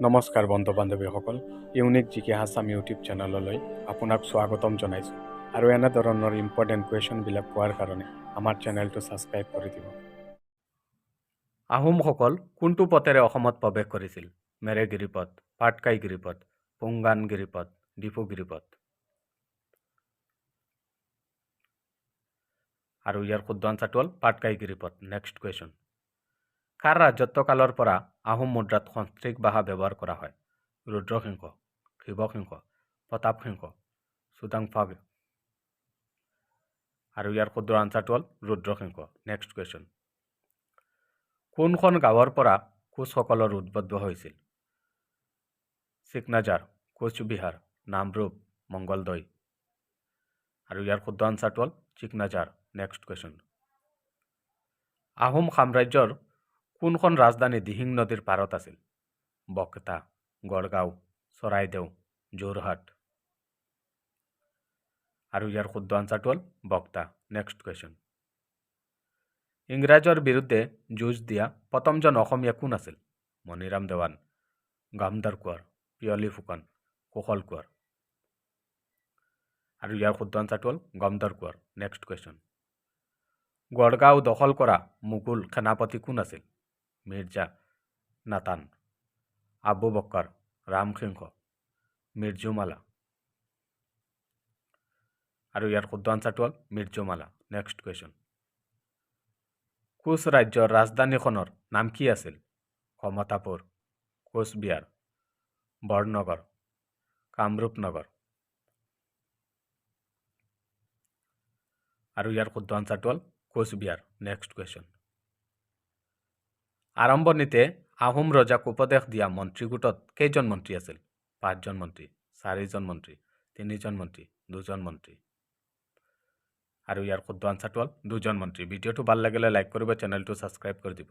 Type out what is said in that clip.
নমস্কাৰ বন্ধু বান্ধৱীসকল, ইউনিক জিকে হাছাম ইউটিউব চেনেললৈ আপোনাক স্বাগতম জনাইছোঁ আৰু এনেধৰণৰ ইম্পৰ্টেণ্ট কুৱেশ্যনবিলাক পোৱাৰ কাৰণে আমাৰ চেনেলটো ছাবস্ক্ৰাইব কৰি দিব। আহোমসকল কোনটো পথেৰে অসমত প্ৰৱেশ কৰিছিল? মেৰেগিৰিপথ, পাটকাইগিৰিপথ, পুংগানগিৰিপথ, ডিফুগিৰিপথ। আৰু ইয়াৰ শুদ্ধ আনচাৰটো হ'ল পাটকাইগিৰিপথ। Next question. কাৰ ৰাজত্বকালৰ পৰা আহোম মুদ্ৰাত সস্ত্ৰীক ভাষা ব্যৱহাৰ কৰা হয়? ৰুদ্ৰসিংহ, শিৱসিংহ, প্ৰতাপসিংহ, চুডাংফাগ। আৰু ইয়াৰ শুদ্ধ আনচাৰটো হ'ল ৰুদ্ৰসিংহ। Next question. কোনখন গাঁৱৰ পৰা কোচসকলৰ উদ্ভৱ হৈছিল? চিকনাজাৰ, কোচবিহাৰ, নামৰূপ, মংগলদৈ। আৰু ইয়াৰ শুদ্ধ আনচাৰটো হ'ল চিকনাজাৰ। Next question. আহোম সাম্ৰাজ্যৰ কোনখন ৰাজধানী দিহিং নদীৰ পাৰত আছিল? বক্তা, গড়গাঁও, চৰাইদেউ, যোৰহাট। আৰু ইয়াৰ শুদ্ধ আনচাৰটো হ'ল বক্তা। Next question. ইংৰাজৰ বিৰুদ্ধে যুঁজ দিয়া প্ৰথমজন অসমীয়া কোন আছিল? মণিৰাম দেৱান, গামদাৰ কোঁৱৰ, পিয়লি ফুকন, কুশল কোঁৱৰ। আৰু ইয়াৰ শুদ্ধ আনচাৰটো হ'ল গামদাৰ কোঁৱৰ। Next question. গড়গাঁও দখল কৰা মোগল সেনাপতি কোন আছিল? মিৰ্জা নাতান, আবু বক্কৰ, ৰামসিংহ, মিৰ্জুমালা। আৰু ইয়াৰ শুদ্ধ আনচাৰটো হ'ল মিৰ্জুমালা। Next question. কোচ ৰাজ্যৰ ৰাজধানীখনৰ নাম কি আছিল? ক্ষমতাপুৰ, কোচবিহাৰ, বৰনগৰ, কামৰূপ নগৰ। আৰু ইয়াৰ শুদ্ধ আনচাৰটো হ'ল কোচবিহাৰ। Next question. আৰম্ভণিতে আহোম ৰজাক উপদেশ দিয়া মন্ত্ৰী গোটত কেইজন মন্ত্ৰী আছিল? 5জন মন্ত্ৰী, 4জন মন্ত্ৰী, 3জন মন্ত্ৰী, 2জন মন্ত্ৰী। আৰু ইয়াৰ শুদ্ধ আনচাৰটো হ'ল 2জন মন্ত্ৰী। ভিডিঅ'টো ভাল লাগিলে লাইক কৰিব, চেনেলটো ছাবস্ক্ৰাইব কৰি দিব।